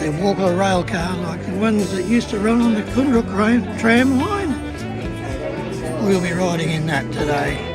a Walker rail car like the ones that used to run on the Kundrook tram line. We'll be riding in that today.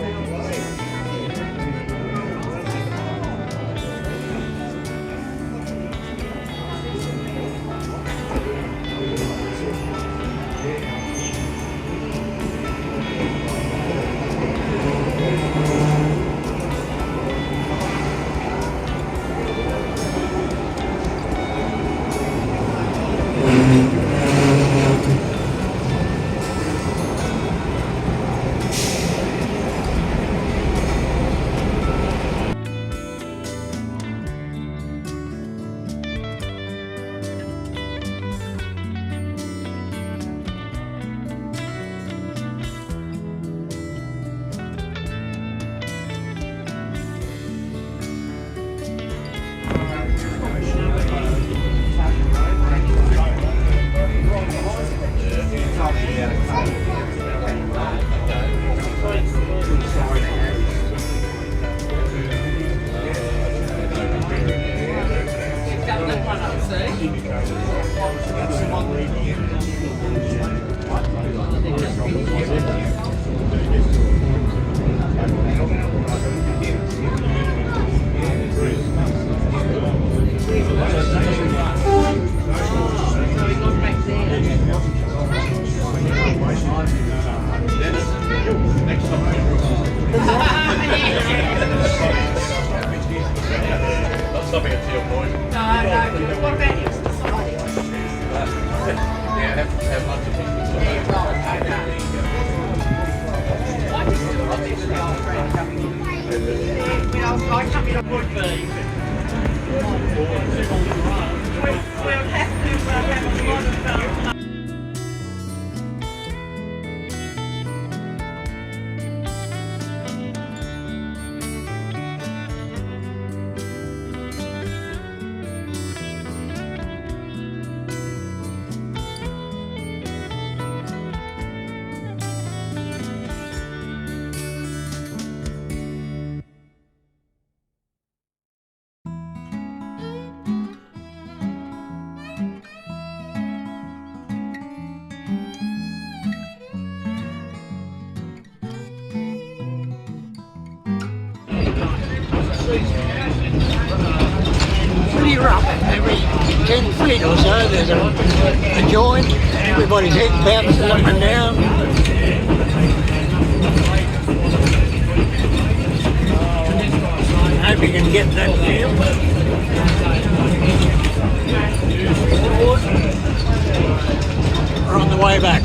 Pretty rough. Every 10 feet or so there's a joint. Everybody's head bounces up and down. I hope you can get that feel. We're on the way back.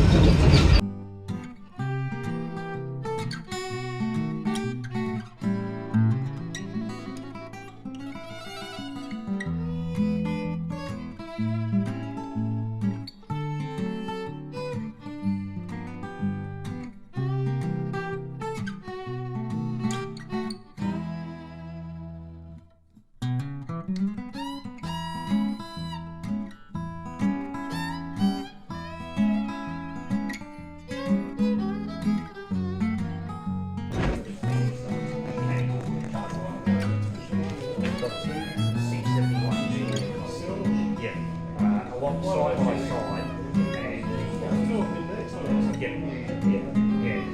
Side by side,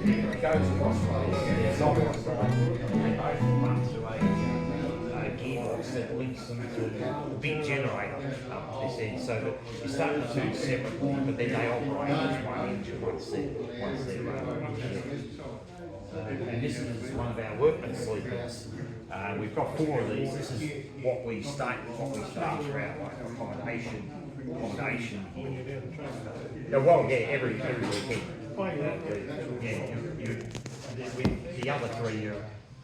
and it goes across side by side, and both run to a gearbox that links them to a big generator up this end, so that you start the two separately, but then they operate as one engine once they're running. And this is one of our workman sleepers. We've got 4 of these. This is what we stay for our accommodation here. Well, yeah, every weekend. The other 3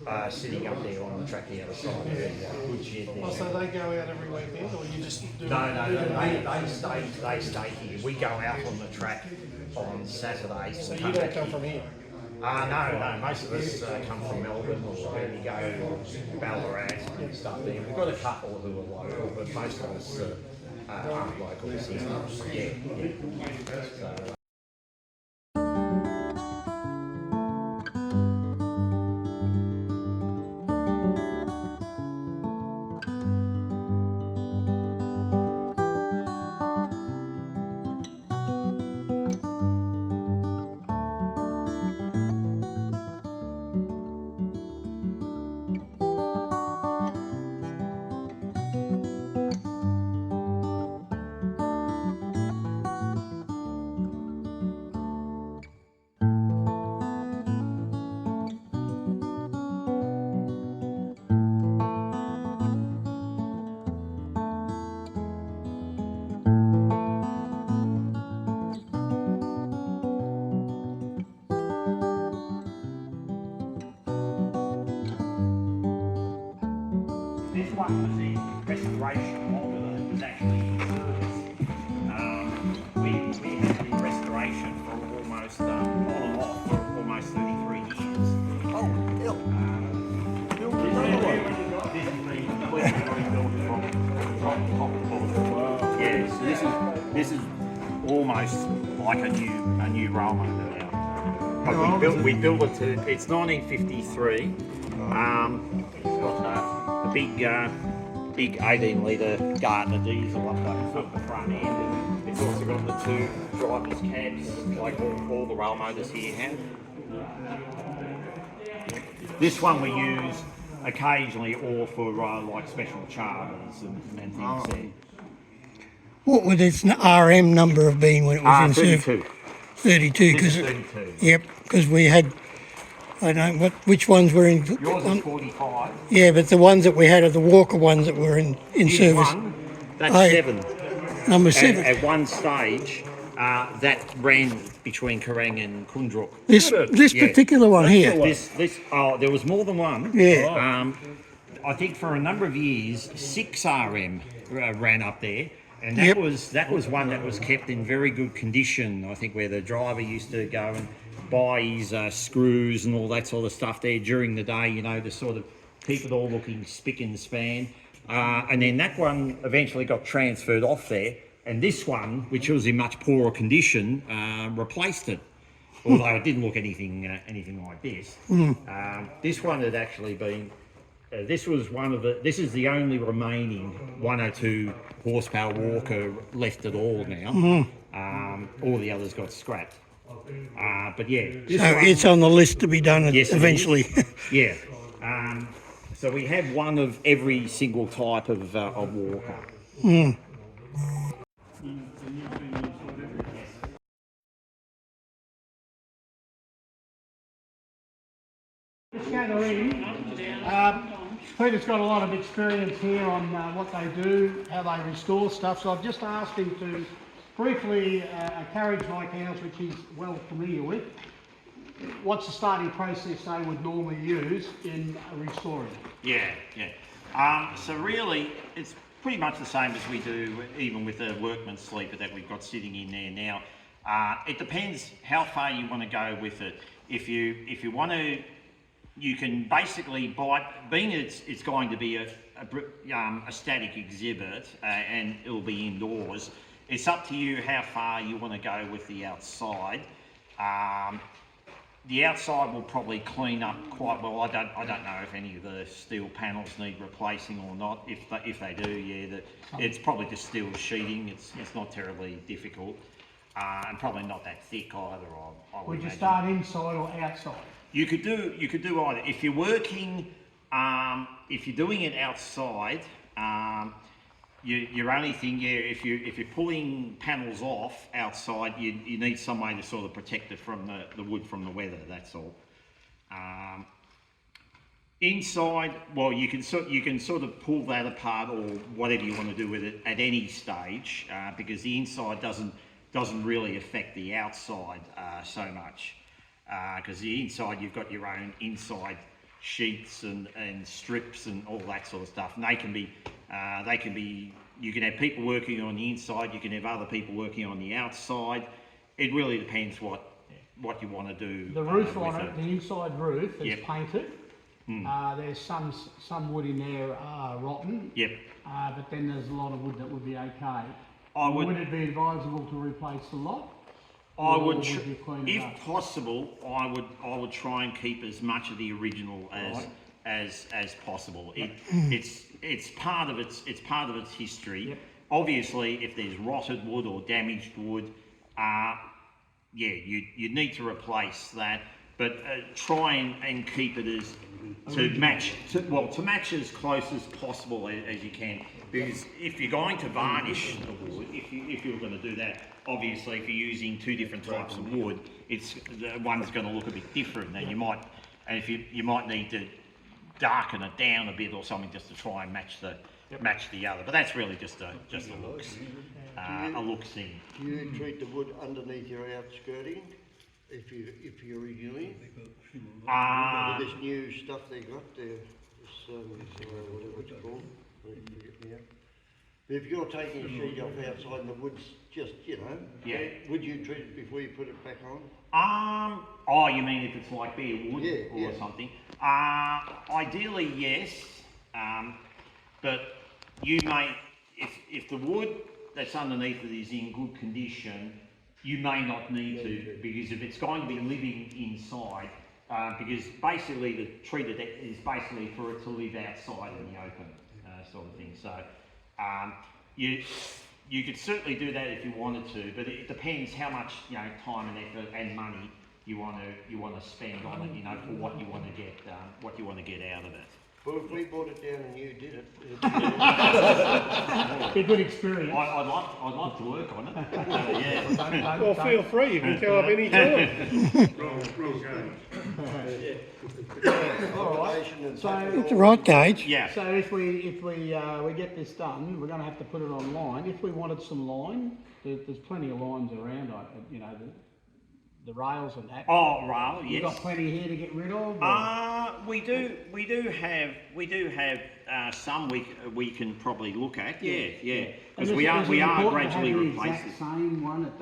are sitting up there on the track the other side. Good shed there. Oh, so they go out every weekend, or you just do? No, they stay here. We go out on the track on Saturdays. So you don't come from here? No. Most of us come from Melbourne, or where you go, Ballarat and stuff there. We've got a couple who are local, but most of us aren't locals here. Yeah. So, 100% restoration of it was actually in service. We had it in restoration for almost on and off for almost 33 years. Oh, hell. This has been completely rebuilt from top to bottom. Yeah, so this is almost like a new railmotor now. But we built it to, it's 1953. It's got a big 18-litre Gardner diesel up the front end. And it's also got the two driver's cabs, like all the railmotors here have. This one we use occasionally, or for like special charters and things there. What would its RM number have been when it was in service? 32. 32. This is Because 32. yep, because we had, I don't know which ones were in. Yours is 45. Yeah, but the ones that we had are the Walker ones that were in Here's service. one, that's Oh, 7. Number And 7. at one stage, that ran between Kerang and Kundruk. This Yeah. particular one here. There was more than one. Yeah. I think for a number of years, 6 RM ran up there, and Yep. that was one that was kept in very good condition. I think where the driver used to go and buy his screws and all that sort of stuff there during the day, you know, to sort of keep it all looking spick and span. And then that one eventually got transferred off there, and this one, which was in much poorer condition, replaced it. Although it didn't look anything like this. This one had actually been. This is the only remaining 102 horsepower Walker left at all now. All the others got scrapped. But yeah, this So one, it's on the list to be done yes, it eventually. is. Yeah. So we have one of every single type of Walker. Just gathering. Peter's got a lot of experience here on what they do, how they restore stuff. So I've just asked him to briefly, a carriage like ours, which he's well familiar with, what's the starting process they would normally use in restoring? Yeah. So really, it's pretty much the same as we do even with the workman's sleeper that we've got sitting in there now. It depends how far you want to go with it. If you want to, you can basically buy, being it's going to be a static exhibit and it'll be indoors. It's up to you how far you want to go with the outside. The outside will probably clean up quite well. I don't know if any of the steel panels need replacing or not. If they do, yeah, it's probably just steel sheeting. It's not terribly difficult, and probably not that thick either. I would Would you imagine. start inside or outside? You could do either. If you're working, if you're doing it outside, your only thing, if you're pulling panels off outside, you need some way to sort of protect it from the wood from the weather. That's all. Inside, well, you can sort of pull that apart or whatever you want to do with it at any stage, because the inside doesn't really affect the outside so much. Because the inside, you've got your own inside sheets and strips and all that sort of stuff, and they can be, you can have people working on the inside, you can have other people working on the outside. It really depends what you want to do. The roof on it, the inside roof is Yep. painted. There's some wood in there rotten. Yep. But then there's a lot of wood that would be okay. Would Would it be advisable to replace the lot? I Or would, you clean it if up? possible, I would try and keep as much of the original as possible. It's part of its history. Yep. Obviously, if there's rotted wood or damaged wood, you need to replace that. But try and keep it as to match as close as possible as you can. Because if you're going to varnish the wood, if you're going to do that, obviously if you're using two different types of wood, one's going to look a bit different, and you might need to darken it down a bit or something just to try and match the other. But that's really just a looks thing. Do you treat the wood underneath your outskirting if you're renewing? With this new stuff they got there, this whatever it's called. Yeah. If you're taking a sheet off outside in the woods, just, Yeah. would you treat it before you put it back on? Oh, you mean if it's like bare wood Yeah, or yeah. something? Ideally, yes. But you may, if the wood that's underneath it is in good condition, you may not need to, because if it's going to be living inside, because basically the treated is basically for it to live outside in the open, sort of thing. So you could certainly do that if you wanted to, but it depends how much time and effort and money you want to spend on it, for what you want to get out of it. Well, if we brought it down and you did it, it'd Be a good experience. I'd love to work on it. Yeah. Well, feel free, you can come up any time. accommodation and So- tackle It's the right gauge. Yeah. So if we get this done, we're going to have to put it online. If we wanted some line, there's plenty of lines around, the rails and that. Oh, rail, yes. You've got plenty here to get rid of? We do have some we can probably look at. Yeah. Because we are gradually replacing. Same one.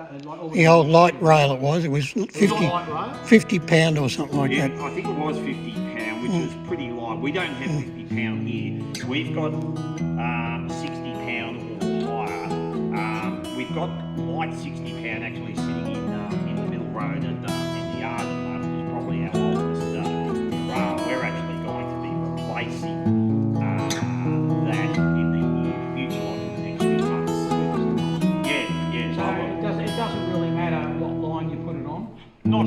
The old light rail it was 50, light rail? 50 pound or something like Yeah, that. I think it was £50, which was pretty light. We don't have £50 here. We've got £60 or higher. We've got light £60 actually sitting in the middle road and in the yard at the moment. Is probably our oldest rail. We're actually going to be replacing that in the near future, in the next few months. Yeah. So it doesn't really matter what line you put it on? Not